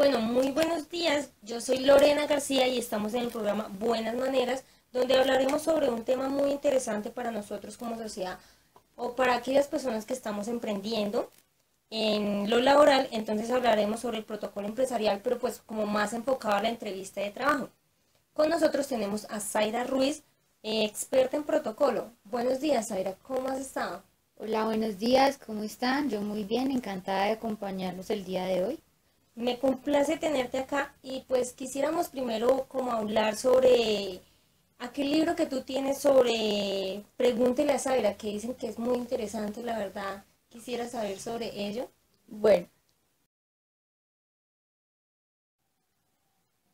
Bueno, muy buenos días. Yo soy Lorena García y estamos en el programa Buenas Maneras, donde hablaremos sobre un tema muy interesante para nosotros como sociedad o para aquellas personas que estamos emprendiendo en lo laboral. Entonces hablaremos sobre el protocolo empresarial, pero pues como más enfocado a la entrevista de trabajo. Con nosotros tenemos a Zaira Ruiz, experta en protocolo. Buenos días, Zaira, ¿cómo has estado? Hola, buenos días, ¿cómo están? Yo muy bien, encantada de acompañarlos el día de hoy. Me complace tenerte acá y pues quisiéramos primero como hablar sobre aquel libro que tú tienes sobre Pregúntele a Zaira, que dicen que es muy interesante, la verdad. Quisiera saber sobre ello. Bueno,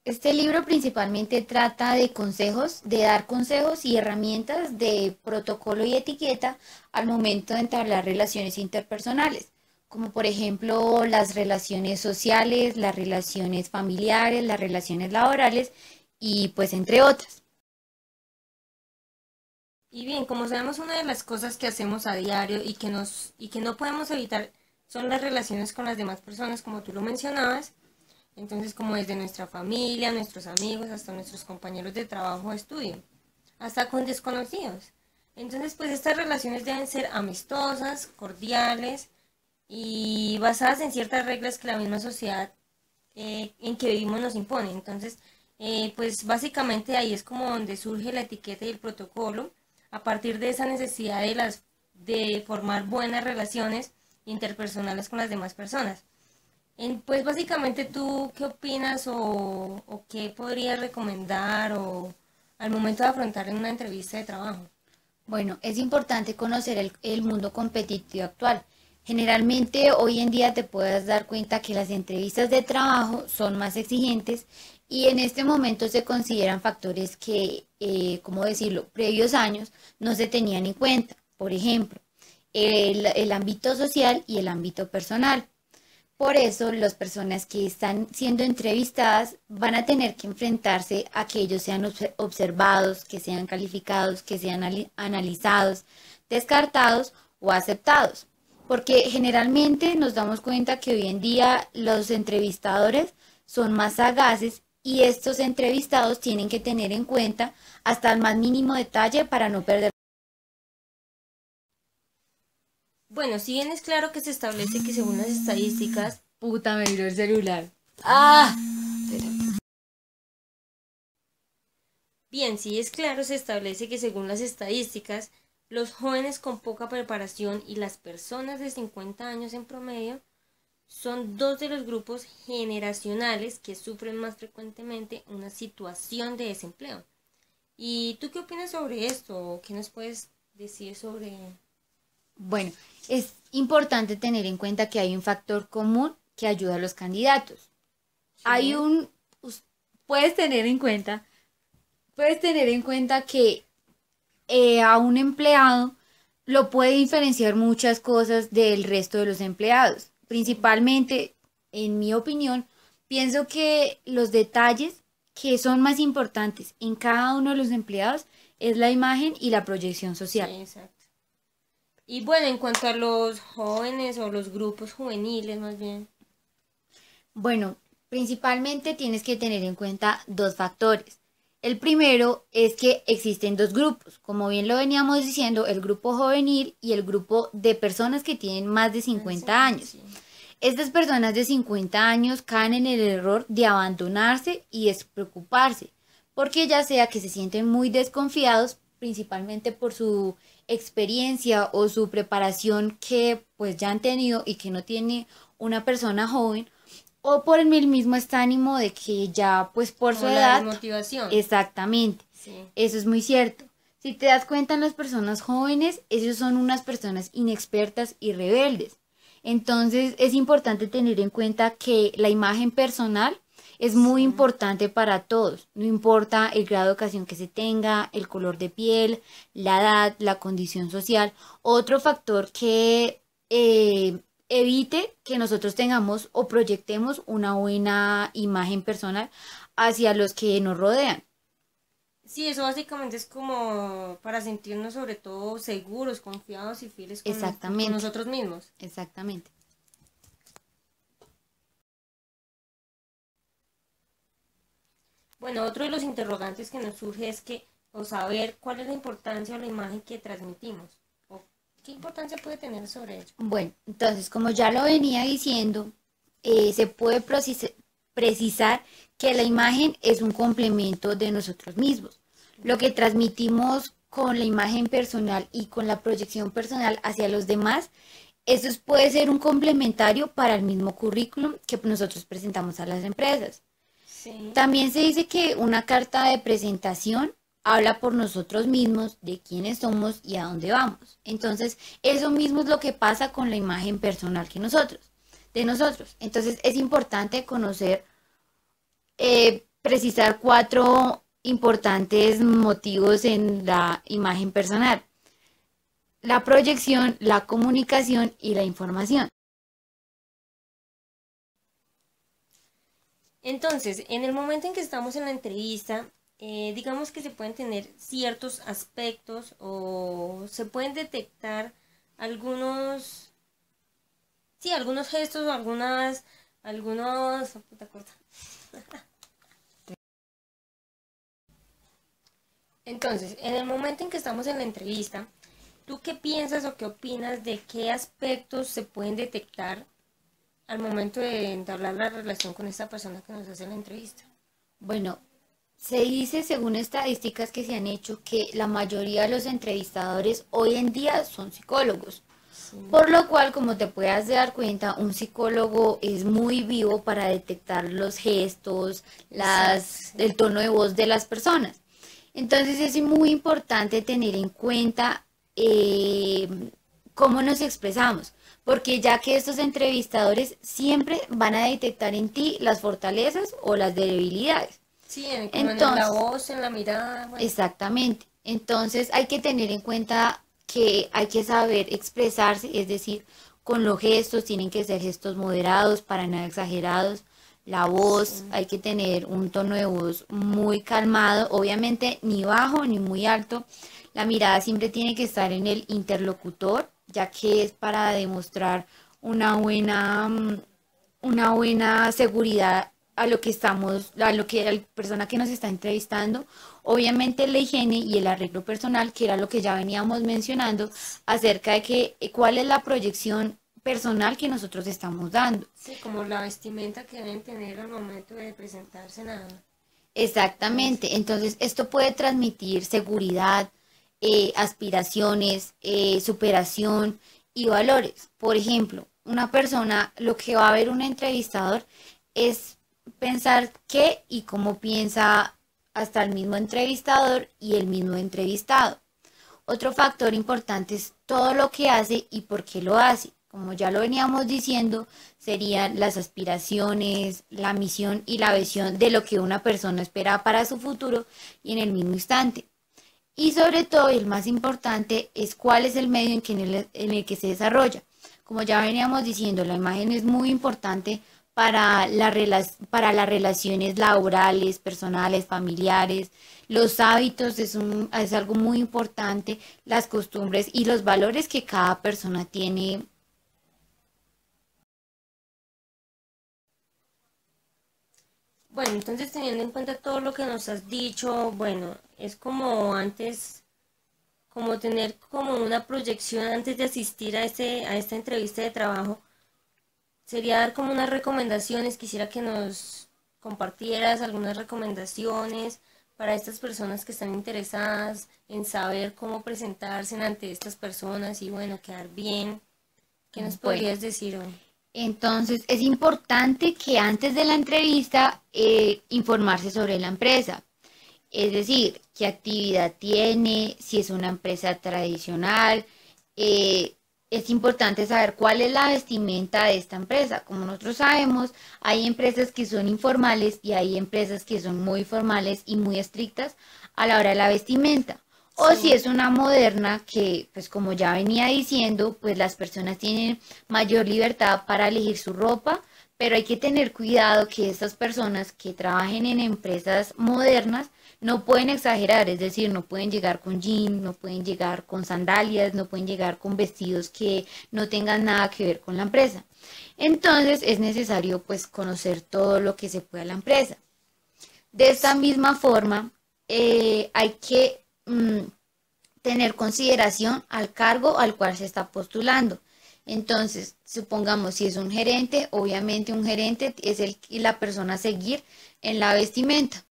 este libro principalmente trata de consejos, de dar consejos y herramientas de protocolo y etiqueta al momento de entablar relaciones interpersonales, como por ejemplo las relaciones sociales, las relaciones familiares, las relaciones laborales y pues entre otras. Y bien, como sabemos, una de las cosas que hacemos a diario y que no podemos evitar son las relaciones con las demás personas, como tú lo mencionabas. Entonces, como desde nuestra familia, nuestros amigos, hasta nuestros compañeros de trabajo o estudio, hasta con desconocidos. Entonces, pues estas relaciones deben ser amistosas, cordiales y basadas en ciertas reglas que la misma sociedad en que vivimos nos impone. Entonces, pues básicamente ahí es como donde surge la etiqueta y el protocolo, a partir de esa necesidad de formar buenas relaciones interpersonales con las demás personas. Pues básicamente tú, ¿qué opinas o qué podrías recomendar o al momento de afrontar en una entrevista de trabajo? Bueno, es importante conocer el mundo competitivo actual. Generalmente hoy en día te puedes dar cuenta que las entrevistas de trabajo son más exigentes y en este momento se consideran factores que, ¿cómo decirlo?, previos años no se tenían en cuenta. Por ejemplo, el ámbito social y el ámbito personal. Por eso, las personas que están siendo entrevistadas van a tener que enfrentarse a que ellos sean observados, que sean calificados, que sean analizados, descartados o aceptados. Porque generalmente nos damos cuenta que hoy en día los entrevistadores son más sagaces y estos entrevistados tienen que tener en cuenta hasta el más mínimo detalle para no perder. Bueno, si bien es claro que se establece que según las estadísticas, Puta, me miró el celular. ¡Ah! bien, si es claro, se establece que según las estadísticas, los jóvenes con poca preparación y las personas de 50 años en promedio son dos de los grupos generacionales que sufren más frecuentemente una situación de desempleo. ¿Y tú qué opinas sobre esto? ¿Qué nos puedes decir sobre... Bueno, es importante tener en cuenta que hay un factor común que ayuda a los candidatos. Hay Sí, un, us- puedes tener en cuenta, puedes tener en cuenta que a un empleado lo puede diferenciar muchas cosas del resto de los empleados. sí. Principalmente, en mi opinión, pienso que los detalles que son más importantes en cada uno de los empleados es la imagen y la proyección Sí, social. exacto. Y bueno, en cuanto a los jóvenes o los grupos juveniles más bien. Bueno, principalmente tienes que tener en cuenta dos factores. El primero es que existen dos grupos, como bien lo veníamos diciendo, el grupo juvenil y el grupo de personas que tienen más de Más de 50 50, años. sí. Estas personas de 50 años caen en el error de abandonarse y despreocuparse, porque ya sea que se sienten muy desconfiados, principalmente por su experiencia o su preparación que pues ya han tenido y que no tiene una persona joven, o por el mismo ánimo de que ya pues por su Como la edad, desmotivación. exactamente, Sí. eso es muy cierto. Si te das cuenta en las personas jóvenes, ellos son unas personas inexpertas y rebeldes. Entonces es importante tener en cuenta que la imagen personal es muy Sí. importante para todos, no importa el grado de educación que se tenga, el color de piel, la edad, la condición social. Otro factor que evite que nosotros tengamos o proyectemos una buena imagen personal hacia los que nos rodean. Sí, eso básicamente es como para sentirnos sobre todo seguros, confiados y fieles con Exactamente, nosotros mismos. exactamente. Bueno, otro de los interrogantes que nos surge es que, o saber cuál es la importancia o la imagen que transmitimos, o qué importancia puede tener sobre ello. Bueno, entonces, como ya lo venía diciendo, se puede precisar que la imagen es un complemento de nosotros mismos. Lo que transmitimos con la imagen personal y con la proyección personal hacia los demás, puede ser un complementario para el mismo currículum que nosotros presentamos a las empresas. Sí. También se dice que una carta de presentación habla por nosotros mismos de quiénes somos y a dónde vamos. Entonces, eso mismo es lo que pasa con la imagen personal de nosotros. Entonces, es importante conocer, precisar 4 importantes motivos en la imagen personal: la proyección, la comunicación y la información. Entonces, en el momento en que estamos en la entrevista, digamos que se pueden tener ciertos aspectos o se pueden detectar algunos, sí, algunos gestos o puta corta. Entonces, en el momento en que estamos en la entrevista, ¿tú qué piensas o qué opinas de qué aspectos se pueden detectar al momento de entablar la relación con esta persona que nos hace la entrevista? Bueno, se dice, según estadísticas que se han hecho, que la mayoría de los entrevistadores hoy en día son psicólogos. Sí. Por lo cual, como te puedas dar cuenta, un psicólogo es muy vivo para detectar los gestos, el tono de voz de las personas. Entonces es muy importante tener en cuenta cómo nos expresamos, porque ya que estos entrevistadores siempre van a detectar en ti las fortalezas o las debilidades. Sí, como en la voz, en la mirada. Bueno. Exactamente. Entonces hay que tener en cuenta que hay que saber expresarse, es decir, con los gestos, tienen que ser gestos moderados, para nada exagerados. La voz, sí, hay que tener un tono de voz muy calmado, obviamente ni bajo ni muy alto. La mirada siempre tiene que estar en el interlocutor, ya que es para demostrar una buena seguridad a lo que la persona que nos está entrevistando. Obviamente la higiene y el arreglo personal, que era lo que ya veníamos mencionando, acerca de cuál es la proyección personal que nosotros estamos dando. Sí, como la vestimenta que deben tener al momento de presentarse nada. Exactamente, entonces esto puede transmitir seguridad, aspiraciones, superación y valores. Por ejemplo, una persona, lo que va a ver un entrevistador es pensar qué y cómo piensa hasta el mismo entrevistador y el mismo entrevistado. Otro factor importante es todo lo que hace y por qué lo hace. Como ya lo veníamos diciendo, serían las aspiraciones, la misión y la visión de lo que una persona espera para su futuro y en el mismo instante. Y sobre todo, el más importante, es cuál es el medio en el que se desarrolla. Como ya veníamos diciendo, la imagen es muy importante para las relaciones laborales, personales, familiares. Los hábitos es algo muy importante, las costumbres y los valores que cada persona tiene. Bueno, entonces teniendo en cuenta todo lo que nos has dicho, bueno, es como antes, como tener como una proyección antes de asistir a esta entrevista de trabajo, sería dar como unas recomendaciones. Quisiera que nos compartieras algunas recomendaciones para estas personas que están interesadas en saber cómo presentarse ante estas personas y bueno, quedar bien. ¿Qué nos podrías decir hoy? Entonces, es importante que antes de la entrevista informarse sobre la empresa. Es decir, qué actividad tiene, si es una empresa tradicional. Es importante saber cuál es la vestimenta de esta empresa. Como nosotros sabemos, hay empresas que son informales y hay empresas que son muy formales y muy estrictas a la hora de la vestimenta. O si es una moderna que, pues como ya venía diciendo, pues las personas tienen mayor libertad para elegir su ropa, pero hay que tener cuidado que estas personas que trabajen en empresas modernas no pueden exagerar, es decir, no pueden llegar con jeans, no pueden llegar con sandalias, no pueden llegar con vestidos que no tengan nada que ver con la empresa. Entonces es necesario pues conocer todo lo que se pueda la empresa. De esta misma forma, hay que tener consideración al cargo al cual se está postulando. Entonces, supongamos si es un gerente, obviamente un gerente es la persona a seguir en la vestimenta.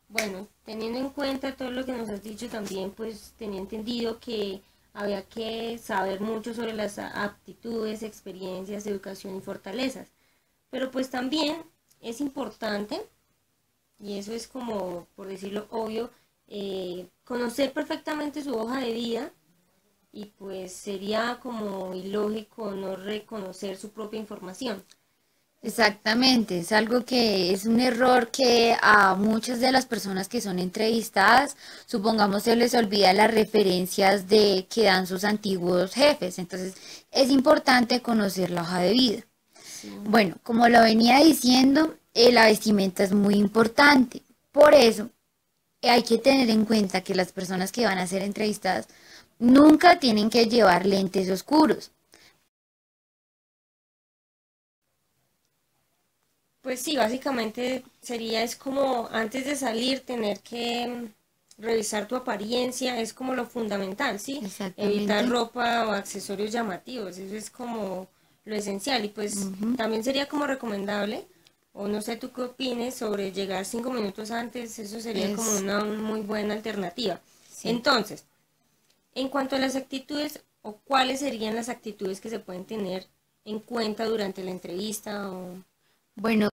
Bueno, teniendo en cuenta todo lo que nos has dicho también, pues tenía entendido que había que saber mucho sobre las aptitudes, experiencias, educación y fortalezas. Pero pues también es importante, y eso es como, por decirlo obvio, conocer perfectamente su hoja de vida y pues sería como ilógico no reconocer su propia información. Exactamente, es algo que es un error que a muchas de las personas que son entrevistadas, supongamos se les olvida las referencias de que dan sus antiguos jefes, entonces es importante conocer la hoja de vida. Sí. Bueno, como lo venía diciendo, la vestimenta es muy importante, por eso hay que tener en cuenta que las personas que van a ser entrevistadas nunca tienen que llevar lentes oscuros. Pues sí, básicamente sería, es como antes de salir tener que revisar tu apariencia, es como lo fundamental, ¿sí? Evitar Exactamente. ropa o accesorios llamativos, eso es como lo esencial y pues también sería como recomendable, o no sé tú qué opines sobre llegar 5 minutos antes, eso sería como Es, una muy buena alternativa. sí. Entonces, en cuanto a las actitudes, o cuáles serían las actitudes que se pueden tener en cuenta durante la entrevista o... Bueno,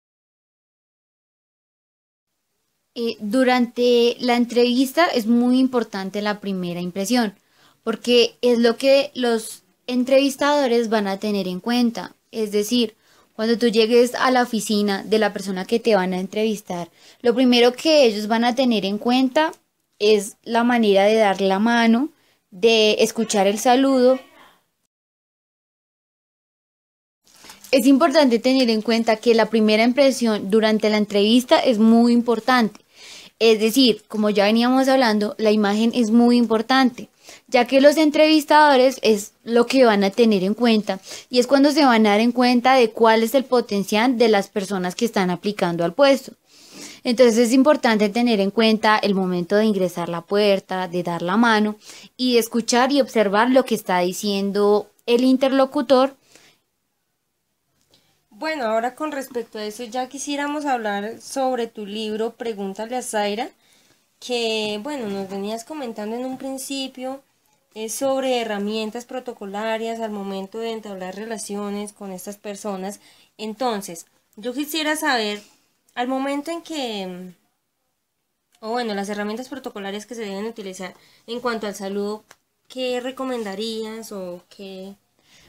durante la entrevista es muy importante la primera impresión, porque es lo que los entrevistadores van a tener en cuenta. Es decir, cuando tú llegues a la oficina de la persona que te van a entrevistar, lo primero que ellos van a tener en cuenta es la manera de dar la mano, de escuchar el saludo. Es importante tener en cuenta que la primera impresión durante la entrevista es muy importante. Es decir, como ya veníamos hablando, la imagen es muy importante, ya que los entrevistadores es lo que van a tener en cuenta y es cuando se van a dar en cuenta de cuál es el potencial de las personas que están aplicando al puesto. Entonces es importante tener en cuenta el momento de ingresar la puerta, de dar la mano y de escuchar y observar lo que está diciendo el interlocutor. Bueno, ahora con respecto a eso, ya quisiéramos hablar sobre tu libro Pregúntale a Zaira, que, bueno, nos venías comentando en un principio, es sobre herramientas protocolarias al momento de entablar relaciones con estas personas. Entonces, yo quisiera saber, al momento en que, o bueno, las herramientas protocolarias que se deben utilizar en cuanto al saludo, ¿qué recomendarías o qué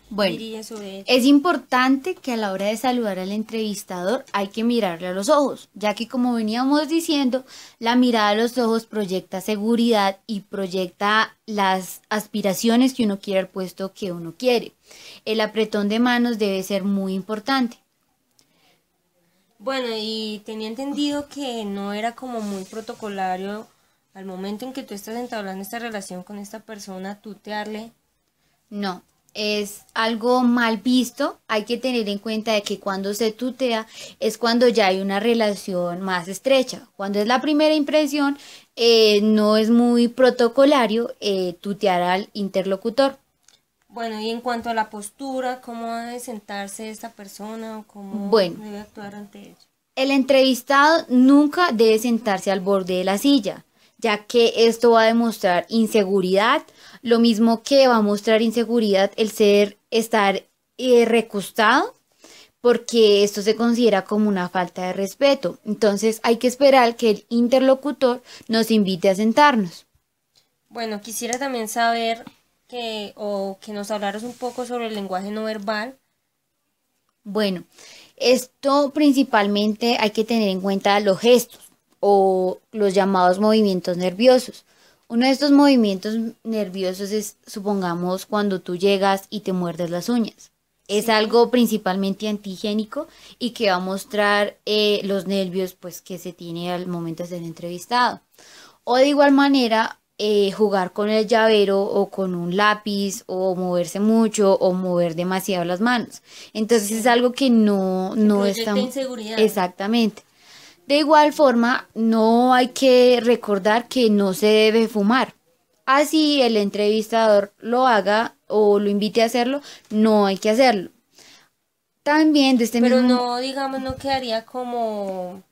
Bueno, dirías sobre ello? es importante que a la hora de saludar al entrevistador hay que mirarle a los ojos, ya que como veníamos diciendo, la mirada a los ojos proyecta seguridad y proyecta las aspiraciones que uno quiere al puesto que uno quiere. El apretón de manos debe ser muy importante. Bueno, y tenía entendido que no era como muy protocolario al momento en que tú estás entablando esta relación con esta persona, tutearle. No, es algo mal visto. Hay que tener en cuenta de que cuando se tutea es cuando ya hay una relación más estrecha. Cuando es la primera impresión, no es muy protocolario tutear al interlocutor. Bueno, y en cuanto a la postura, ¿cómo debe sentarse esta persona o cómo Bueno, debe actuar ante ella? el entrevistado nunca debe sentarse al borde de la silla, ya que esto va a demostrar inseguridad, lo mismo que va a mostrar inseguridad el estar recostado, porque esto se considera como una falta de respeto. Entonces hay que esperar que el interlocutor nos invite a sentarnos. Bueno, quisiera también saber que nos hablaras un poco sobre el lenguaje no verbal. Bueno, esto principalmente hay que tener en cuenta los gestos o los llamados movimientos nerviosos. Uno de estos movimientos nerviosos es, supongamos, cuando tú llegas y te muerdes las uñas. Es Sí. algo principalmente antigénico y que va a mostrar los nervios pues, que se tiene al momento de ser entrevistado. O de igual manera, jugar con el llavero o con un lápiz o moverse mucho o mover demasiado las manos. Entonces es Sí. algo que no está Proyecta inseguridad. exactamente. De igual forma, no hay que recordar que no se debe fumar. Así el entrevistador lo haga o lo invite a hacerlo, no hay que hacerlo. También de este Pero mismo. no, digamos, no quedaría como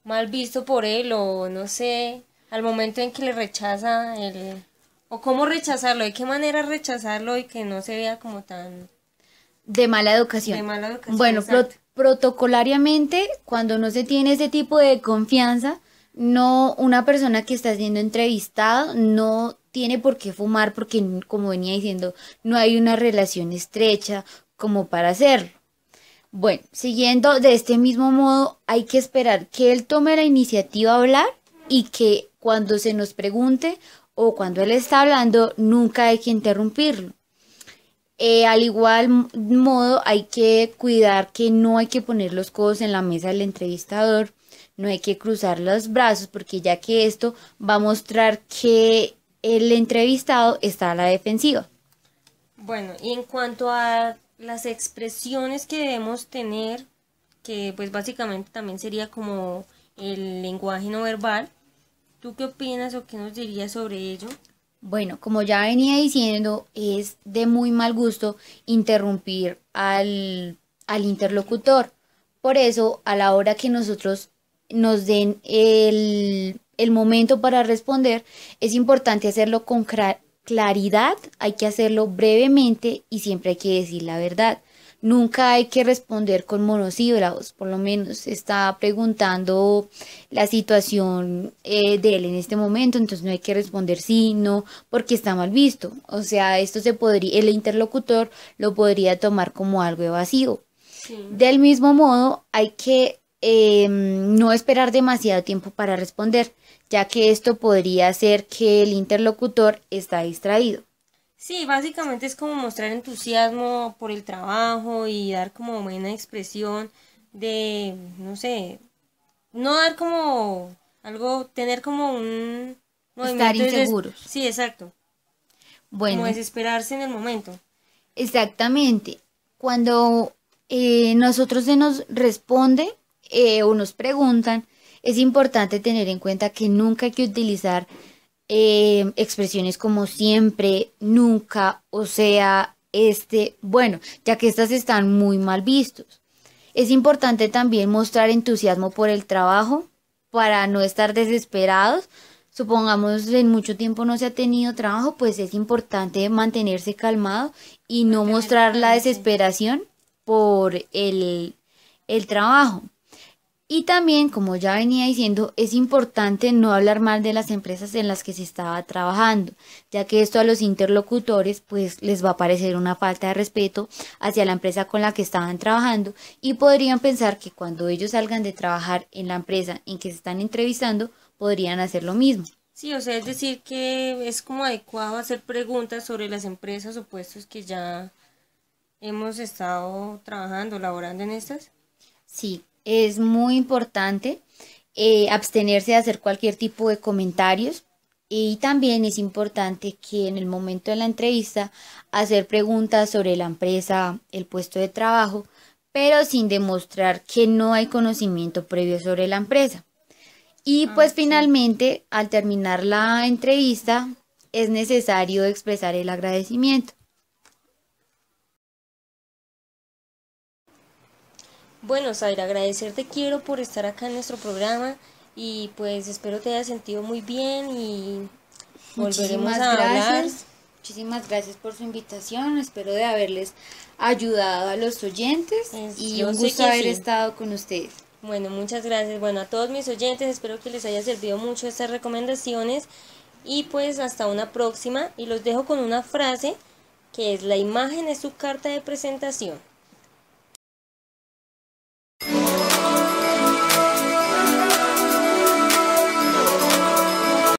mal visto por él o no sé, al momento en que le rechaza el... O cómo rechazarlo, de qué manera rechazarlo y que no se vea como tan De mala de educación. mala educación, Bueno, exacto. protocolariamente, cuando no se tiene ese tipo de confianza, no, una persona que está siendo entrevistada no tiene por qué fumar porque, como venía diciendo, no hay una relación estrecha como para hacerlo. Bueno, siguiendo de este mismo modo, hay que esperar que él tome la iniciativa a hablar y que cuando se nos pregunte o cuando él está hablando, nunca hay que interrumpirlo. Al igual modo, hay que cuidar que no hay que poner los codos en la mesa del entrevistador, no hay que cruzar los brazos, porque ya que esto va a mostrar que el entrevistado está a la defensiva. Bueno, y en cuanto a las expresiones que debemos tener, que pues básicamente también sería como el lenguaje no verbal, ¿tú qué opinas o qué nos dirías sobre ello? Bueno, como ya venía diciendo, es de muy mal gusto interrumpir al interlocutor. Por eso, a la hora que nosotros nos den el momento para responder, es importante hacerlo con claridad, hay que hacerlo brevemente y siempre hay que decir la verdad. Nunca hay que responder con monosílabos, por lo menos está preguntando la situación de él en este momento, entonces no hay que responder sí, no, porque está mal visto. O sea, esto se podría, el interlocutor lo podría tomar como algo evasivo. Sí. Del mismo modo, hay que no esperar demasiado tiempo para responder, ya que esto podría hacer que el interlocutor está distraído. Sí, básicamente es como mostrar entusiasmo por el trabajo y dar como buena expresión de, no sé, no dar como algo, tener como un Estar movimiento inseguros. sí, exacto, como Bueno, desesperarse en el momento. exactamente. Cuando nosotros se nos responde o nos preguntan, es importante tener en cuenta que nunca hay que utilizar expresiones como siempre, nunca, o sea, bueno, ya que estas están muy mal vistos. Es importante también mostrar entusiasmo por el trabajo para no estar desesperados. Supongamos en mucho tiempo no se ha tenido trabajo, pues es importante mantenerse calmado y no Mantener mostrar la calma, sí. desesperación por el trabajo. Y también, como ya venía diciendo, es importante no hablar mal de las empresas en las que se estaba trabajando, ya que esto a los interlocutores pues les va a parecer una falta de respeto hacia la empresa con la que estaban trabajando y podrían pensar que cuando ellos salgan de trabajar en la empresa en que se están entrevistando, podrían hacer lo mismo. Sí, o sea, es decir que es como adecuado hacer preguntas sobre las empresas o puestos que ya hemos estado trabajando, laborando en estas. Sí, es muy importante abstenerse de hacer cualquier tipo de comentarios y también es importante que en el momento de la entrevista hacer preguntas sobre la empresa, el puesto de trabajo, pero sin demostrar que no hay conocimiento previo sobre la empresa. Y Ah, pues ok. finalmente, al terminar la entrevista, es necesario expresar el agradecimiento. Bueno, Zaira, agradecerte quiero por estar acá en nuestro programa y pues espero te haya sentido muy bien y volveremos Muchísimas a hablar. gracias. Muchísimas gracias por su invitación. Espero de haberles ayudado a los oyentes y Yo un sé gusto que haber sí. estado con ustedes. Bueno, muchas gracias. Bueno, a todos mis oyentes espero que les haya servido mucho estas recomendaciones y pues hasta una próxima y los dejo con una frase que es: la imagen es su carta de presentación.